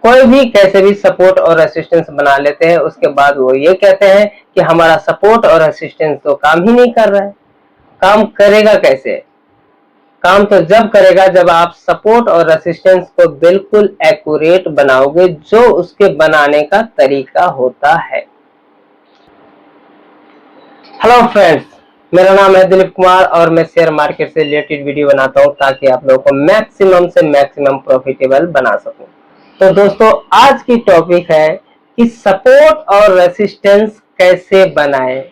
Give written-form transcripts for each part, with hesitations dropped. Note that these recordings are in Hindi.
कोई भी कैसे भी सपोर्ट और रेसिस्टेंस बना लेते हैं, उसके बाद वो ये कहते हैं कि हमारा सपोर्ट और रेसिस्टेंस तो काम ही नहीं कर रहा है। काम करेगा कैसे? काम तो जब करेगा जब आप सपोर्ट और रेसिस्टेंस को बिल्कुल एक्यूरेट बनाओगे, जो उसके बनाने का तरीका होता है। हेलो फ्रेंड्स, मेरा नाम है दिलीप कुमार और मैं शेयर मार्केट से रिलेटेड वीडियो बनाता हूं ताकि आप लोगों को मैक्सिमम से मैक्सिमम प्रॉफिटेबल बना सकूं। तो दोस्तों, आज की टॉपिक है कि सपोर्ट और रेसिस्टेंस कैसे बनाएं।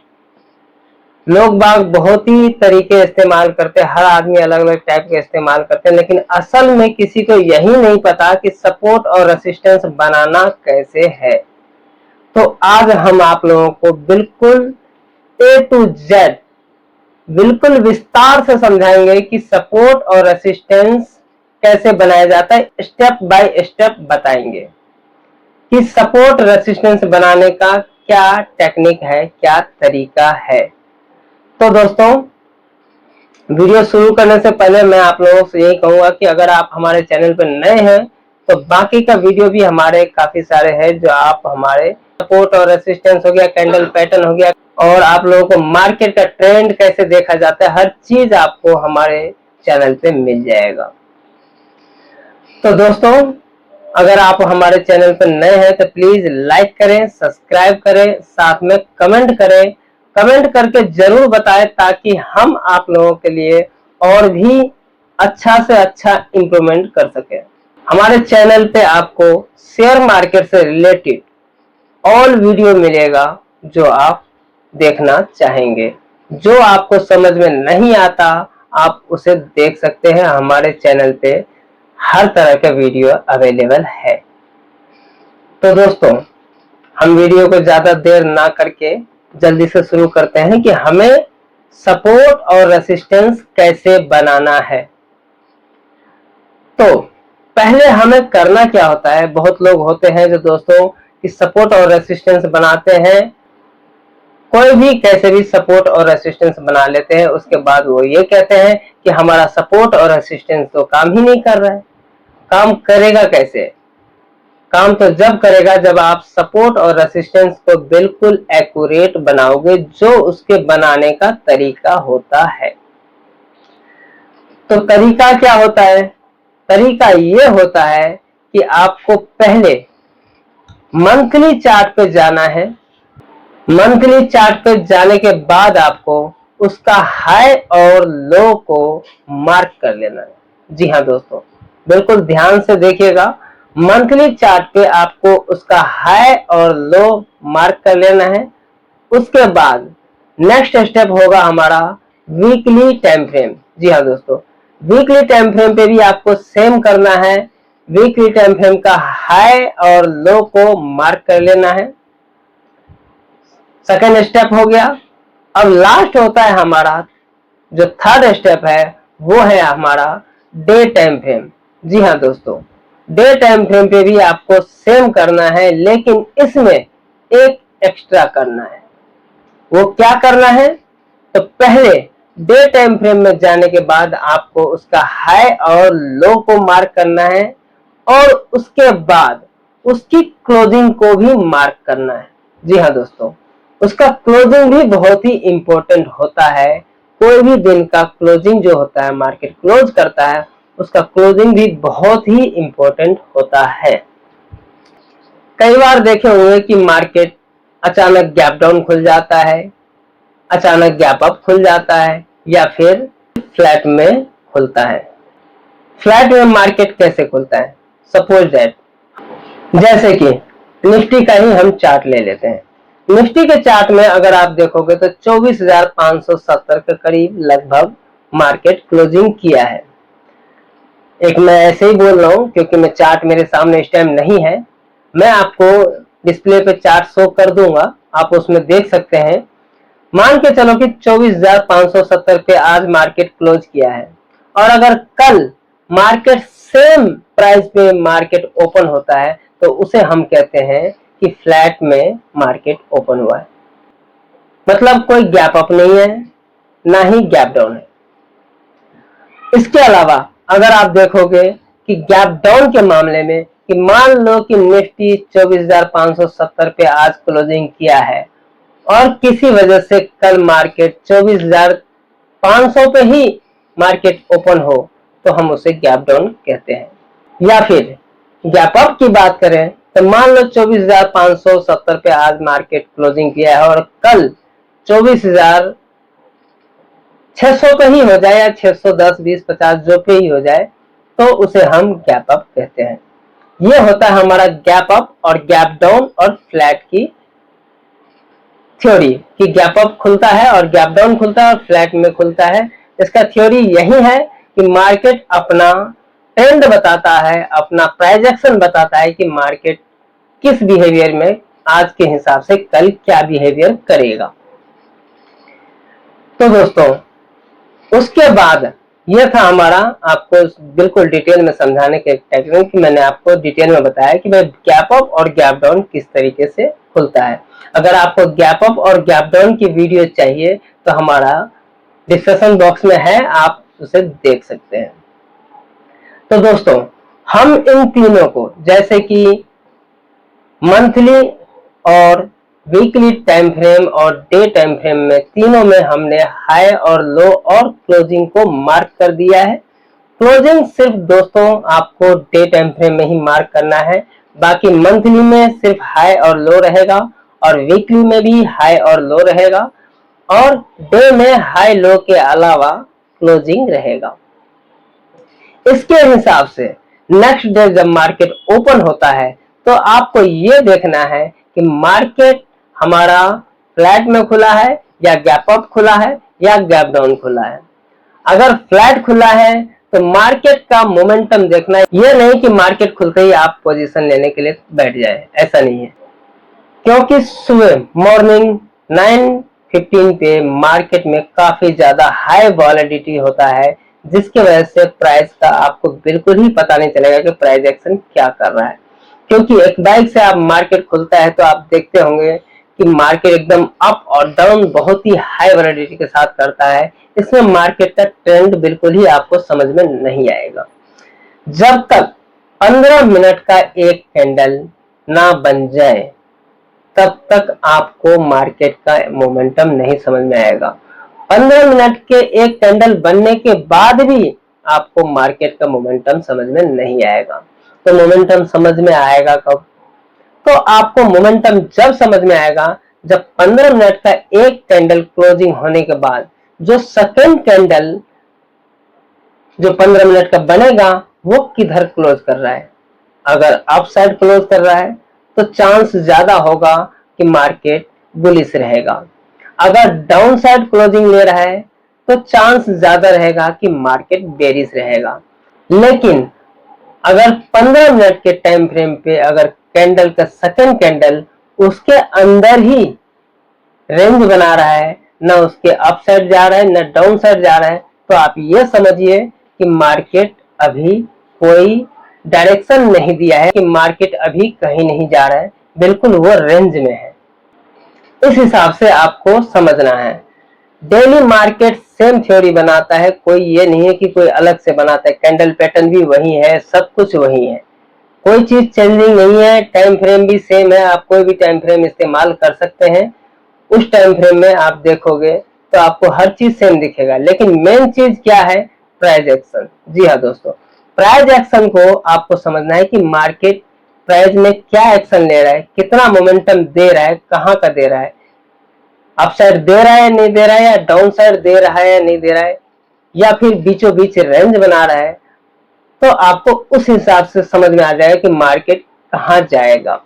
लोग बाग बहुत ही तरीके इस्तेमाल करते हैं, हर आदमी अलग अलग टाइप के इस्तेमाल करते हैं, लेकिन असल में किसी को यही नहीं पता कि सपोर्ट और रेसिस्टेंस बनाना कैसे है। तो आज हम आप लोगों को बिल्कुल A to Z बिल्कुल विस्तार से समझाएंगे कि सपोर्ट और रेसिस्टेंस कैसे बनाया जाता है। स्टेप बाय स्टेप बताएंगे कि सपोर्ट रेसिस्टेंस बनाने का क्या टेक्निक है, क्या तरीका है। तो दोस्तों, वीडियो शुरू करने से पहले मैं आप लोगों से यही कहूंगा कि अगर आप हमारे चैनल पर नए हैं तो बाकी का वीडियो भी हमारे काफी सारे हैं, जो आप हमारे सपोर्ट और रेसिस्टेंस हो गया, कैंडल पैटर्न हो गया, और आप लोगों को मार्केट का ट्रेंड कैसे देखा जाता है, हर चीज आपको हमारे चैनल पे मिल जाएगा। तो दोस्तों, अगर आप हमारे चैनल पर नए हैं तो प्लीज लाइक करें, सब्सक्राइब करें, साथ में कमेंट करें। कमेंट करके जरूर बताएं ताकि हम आप लोगों के लिए और भी अच्छा से अच्छा इम्प्रूवमेंट कर सके। हमारे चैनल पे आपको शेयर मार्केट से रिलेटेड ऑल वीडियो मिलेगा जो आप देखना चाहेंगे। जो आपको समझ में नहीं आता आप उसे देख सकते हैं, हमारे चैनल पे हर तरह का वीडियो अवेलेबल है। तो दोस्तों, हम वीडियो को ज्यादा देर ना करके जल्दी से शुरू करते हैं कि हमें सपोर्ट और रेसिस्टेंस कैसे बनाना है। तो पहले हमें करना क्या होता है, बहुत लोग होते हैं जो दोस्तों कि सपोर्ट और रेसिस्टेंस बनाते हैं, कोई भी कैसे भी सपोर्ट और रेसिस्टेंस बना लेते हैं, उसके बाद वो ये कहते हैं कि हमारा सपोर्ट और रेसिस्टेंस तो काम ही नहीं कर रहा है। काम करेगा कैसे? काम तो जब करेगा जब आप सपोर्ट और रेसिस्टेंस को बिल्कुल एक्यूरेट बनाओगे, जो उसके बनाने का तरीका होता है। तो तरीका क्या होता है? तरीका ये होता है कि आपको पहले मंथली चार्ट पे जाना है। मंथली चार्ट पे जाने के बाद आपको उसका हाई और लो को मार्क कर लेना है। जी हाँ दोस्तों, बिल्कुल ध्यान से देखिएगा। मंथली चार्ट पे आपको उसका हाई और लो मार्क कर लेना है। उसके बाद नेक्स्ट स्टेप होगा हमारा वीकली टाइम फ्रेम। जी हाँ दोस्तों, वीकली टाइम फ्रेम पे भी आपको सेम करना है। वीकली टाइम फ्रेम का हाई और लो को मार्क कर लेना है। सेकेंड स्टेप हो गया। अब लास्ट होता है हमारा जो थर्ड स्टेप है, वो है हमारा डे टाइम फ्रेम। जी हाँ दोस्तों, डे टाइम फ्रेम पे भी आपको सेम करना है, लेकिन इसमें एक एक्स्ट्रा करना है। वो क्या करना है? तो पहले डे टाइम फ्रेम में जाने के बाद आपको उसका हाई और लो को मार्क करना है, और उसके बाद उसकी क्लोजिंग को भी मार्क करना है। जी हाँ दोस्तों, उसका क्लोजिंग भी बहुत ही इंपॉर्टेंट होता है। कोई भी दिन का क्लोजिंग जो होता है, मार्केट क्लोज करता है, उसका क्लोजिंग भी बहुत ही इंपॉर्टेंट होता है। कई बार देखे हुए कि मार्केट अचानक गैप डाउन खुल जाता है, अचानक गैप अप खुल जाता है, या फिर फ्लैट में खुलता है। फ्लैट में मार्केट कैसे खुलता है? सपोज दैट, जैसे कि निफ्टी का ही हम चार्ट ले लेते हैं। निफ्टी के चार्ट में अगर आप देखोगे तो 24,570 के करीब लगभग मार्केट क्लोजिंग किया है। एक मैं ऐसे ही बोल रहा हूं क्योंकि मैं चार्ट मेरे सामने इस टाइम नहीं है। मैं आपको डिस्प्ले पे चार्ट शो कर दूंगा, आप उसमें देख सकते हैं। मान के चलो कि 24,570 पे आज मार्केट क्लोज किया है, और अगर कल मार्केट सेम प्राइस पे मार्केट ओपन होता है तो उसे हम कहते हैं कि फ्लैट में मार्केट ओपन हुआ है। मतलब कोई गैप अप नहीं है, ना ही गैप डाउन है। इसके अलावा अगर आप देखोगे कि गैप डाउन के मामले में कि मान लो कि निफ्टी 24,570 पे आज क्लोजिंग किया है और किसी वजह से कल मार्केट 24,500 पे ही मार्केट ओपन हो, तो हम उसे गैप डाउन कहते हैं। या फिर गैप अप की बात करें तो मान लो 24,570 पे आज मार्केट क्लोजिंग किया है और कल 24,600 पे ही हो जाए या 610, 20, 50 जो पे ही हो जाए, तो उसे हम गैप अप कहते हैं। ये होता है हमारा गैप अप और गैप डाउन और फ्लैट की थ्योरी, कि गैप अप खुलता है और गैप डाउन खुलता है और फ्लैट में खुलता है। इसका थ्योरी यही है कि मार्केट अपना ट्रेंड बताता है, अपना प्राइस एक्शन बताता है कि मार्केट किस बिहेवियर में आज के हिसाब से कल क्या बिहेवियर करेगा। तो दोस्तों, उसके बाद यह था हमारा आपको बिल्कुल डिटेल में समझाने के टेक्निक कि मैंने आपको डिटेल में बताया कि भाई गैप अप और गैप डाउन किस तरीके से खुलता है। अगर आपको गैप अप और गैप डाउन की वीडियो चाहिए तो हमारा डिस्क्रिप्शन बॉक्स में है, आप उसे देख सकते हैं। तो दोस्तों, हम इन तीनों को जैसे कि मंथली और वीकली टाइम फ्रेम और डे टाइम फ्रेम में तीनों में हमने हाई और लो और क्लोजिंग को मार्क कर दिया है। क्लोजिंग सिर्फ दोस्तों आपको डे टाइम फ्रेम में ही मार्क करना है, बाकी मंथली में सिर्फ हाई और लो रहेगा और वीकली में भी हाई और लो रहेगा और डे में हाई लो के अलावा क्लोजिंग रहेगा। इसके हिसाब से नेक्स्ट डे जब मार्केट ओपन होता है तो आपको ये देखना है कि मार्केट हमारा फ्लैट में खुला है या गैप अप खुला है या गैप डाउन खुला है। अगर फ्लैट खुला है तो मार्केट का मोमेंटम देखना है, यह नहीं कि मार्केट खुलते ही आप पोजीशन लेने के लिए बैठ जाए, ऐसा नहीं है। क्योंकि सुबह मॉर्निंग 9:15 पे मार्केट में काफी ज्यादा हाई वॉलेटिलिटी होता है, जिसकी वजह से प्राइस का आपको बिल्कुल ही पता नहीं चलेगा कि प्राइस एक्शन क्या कर रहा है। क्योंकि एक बाइक से आप मार्केट खुलता है तो आप देखते होंगे कि मार्केट एकदम अप और डाउन बहुत ही हाई वॉलेटिलिटी के साथ करता है। इसमें मार्केट का ट्रेंड बिल्कुल ही आपको समझ में नहीं आएगा जब तक 15 मिनट का एक कैंडल ना बन जाए, तब तक आपको मार्केट का मोमेंटम नहीं समझ में आएगा। 15 मिनट के एक कैंडल बनने के बाद भी आपको मार्केट का मोमेंटम समझ में नहीं आएगा। तो मोमेंटम समझ में आएगा कब? तो आपको मोमेंटम जब समझ में आएगा जब 15 मिनट का एक कैंडल क्लोजिंग होने के बाद जो सेकंड कैंडल जो 15 मिनट का बनेगा वो किधर क्लोज कर रहा है। अगर अप साइड क्लोज कर रहा है तो चांस ज्यादा होगा कि मार्केट बुलिश रहेगा। अगर डाउन साइड क्लोजिंग ले रहा है तो चांस ज्यादा रहेगा कि मार्केट बेरिश रहेगा। लेकिन अगर 15 मिनट के टाइम फ्रेम पे अगर कैंडल का सेकंड कैंडल उसके अंदर ही रेंज बना रहा है, ना उसके अप साइड जा रहा है ना डाउन साइड जा रहा है, तो आप ये समझिए कि मार्केट अभी कोई डायरेक्शन नहीं दिया है, कि मार्केट अभी कहीं नहीं जा रहा है, बिल्कुल वो रेंज में है। इस हिसाब से आपको समझना है। डेली मार्केट सेम थ्योरी बनाता है, कोई ये नहीं है कि कोई अलग से बनाता है। कैंडल पैटर्न भी वही है, सब कुछ वही है, कोई चीज चेंजिंग नहीं है। टाइम फ्रेम भी सेम है, आप कोई भी टाइम फ्रेम इस्तेमाल कर सकते हैं। उस टाइम फ्रेम में आप देखोगे तो आपको हर चीज सेम दिखेगा, लेकिन मेन चीज क्या है? Price action. जी हाँ दोस्तों, प्राइस एक्शन को आपको समझना है कि मार्केट प्राइस में क्या एक्शन ले रहा है, कितना मोमेंटम दे रहा है, कहाँ का दे रहा है, अप साइड दे रहा है नहीं दे रहा है, या डाउन साइड दे रहा है या नहीं दे रहा है, या फिर बीचों बीच रेंज बना रहा है। तो आपको उस हिसाब से समझ में आ जाएगा कि मार्केट कहाँ जाएगा।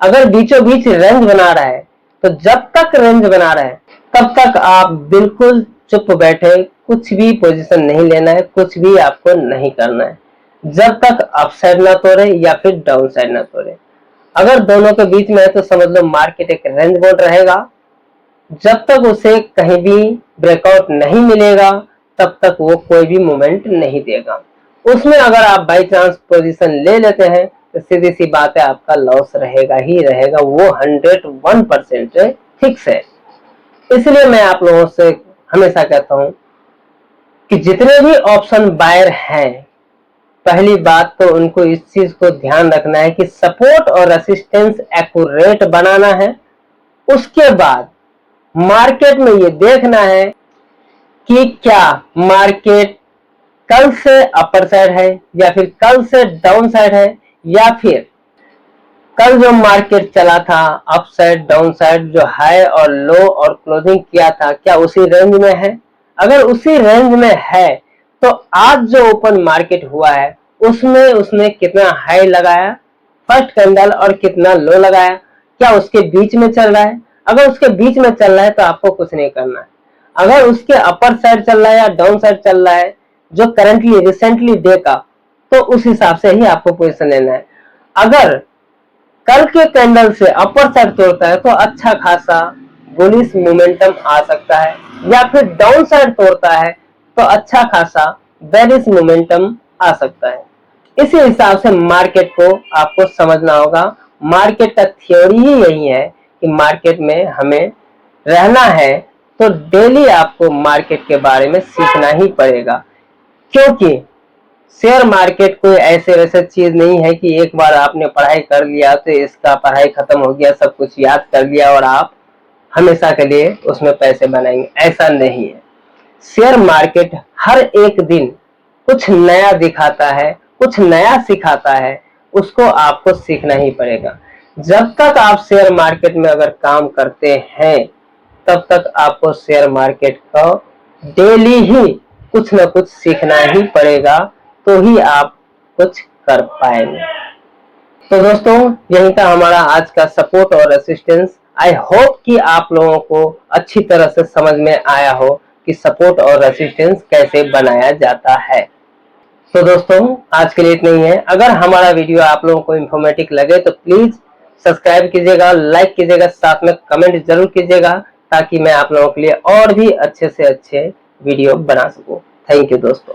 अगर बीचों बीच रेंज बना रहा है तो जब तक रेंज बना रहा है तब तक आप बिल्कुल चुप बैठे, कुछ भी पोजीशन नहीं लेना है, कुछ भी आपको नहीं करना है जब तक अप साइड ना तोड़े या फिर डाउन साइड ना तोड़े। अगर दोनों के बीच में है तो समझ लो मार्केट एक रेंज बोर्ड रहेगा। जब तक उसे कहीं भी ब्रेकआउट नहीं मिलेगा तब तक वो कोई भी मूवमेंट नहीं देगा। उसमें अगर आप बाई चांस पोजीशन ले लेते हैं तो सीधी सी बात है, आपका लॉस रहेगा ही रहेगा, वो 101% फिक्स है। इसलिए मैं आप लोगों से हमेशा कहता हूं कि जितने भी ऑप्शन बायर हैं पहली बात तो उनको इस चीज को ध्यान रखना है कि सपोर्ट और रेसिस्टेंस एक्यूरेट बनाना है। उसके बाद मार्केट में ये देखना है कि क्या मार्केट कल से अपर साइड है या फिर कल से डाउन साइड है, या फिर कल जो मार्केट चला था अप साइड डाउन साइड, जो हाई और लो और क्लोजिंग किया था, क्या उसी रेंज में है। अगर उसी रेंज में है तो आज जो ओपन मार्केट हुआ है उसमें उसने कितना हाई लगाया फर्स्ट कैंडल और कितना लो लगाया, क्या उसके बीच में चल रहा है। अगर उसके बीच में चल रहा है तो आपको कुछ नहीं करना है। अगर उसके अपर साइड चल रहा है या डाउन साइड चल रहा है जो करंटली रिसेंटली डे का, तो उस हिसाब से ही आपको पोजीशन लेना है। अगर कल के कैंडल से अपर साइड तोड़ता है तो अच्छा खासा बुलिश मोमेंटम आ सकता है, या फिर डाउन साइड तोड़ता है तो अच्छा खासा बेरिश मोमेंटम आ सकता है। इसी हिसाब से मार्केट को आपको समझना होगा। मार्केट का थ्योरी ही यही है कि मार्केट में हमें रहना है तो डेली आपको मार्केट के बारे में सीखना ही पड़ेगा, क्योंकि शेयर मार्केट कोई ऐसे वैसे चीज नहीं है कि एक बार आपने पढ़ाई कर लिया तो इसका पढ़ाई खत्म हो गया, सब कुछ याद कर लिया और आप हमेशा के लिए उसमें पैसे बनाएंगे, ऐसा नहीं है। शेयर मार्केट हर एक दिन कुछ नया दिखाता है, कुछ नया सिखाता है, उसको आपको सीखना ही पड़ेगा। जब तक आप शेयर मार्केट में अगर काम करते हैं तब तक आपको शेयर मार्केट का डेली ही कुछ न कुछ सीखना ही पड़ेगा, तो ही आप कुछ कर पाएंगे। तो दोस्तों यही था हमारा आज का सपोर्ट और रेसिस्टेंस। आई होप कि आप लोगों को अच्छी तरह से समझ में आया हो कि सपोर्ट और रेसिस्टेंस कैसे बनाया जाता है। तो दोस्तों आज के लिए इतना ही है। अगर हमारा वीडियो आप लोगों को इंफॉर्मेटिव लगे तो प्लीज सब्सक्राइब कीजिएगा, लाइक कीजिएगा, साथ में कमेंट जरूर कीजिएगा, ताकि मैं आप लोगों के लिए और भी अच्छे से अच्छे वीडियो बना सकूं। थैंक यू दोस्तों।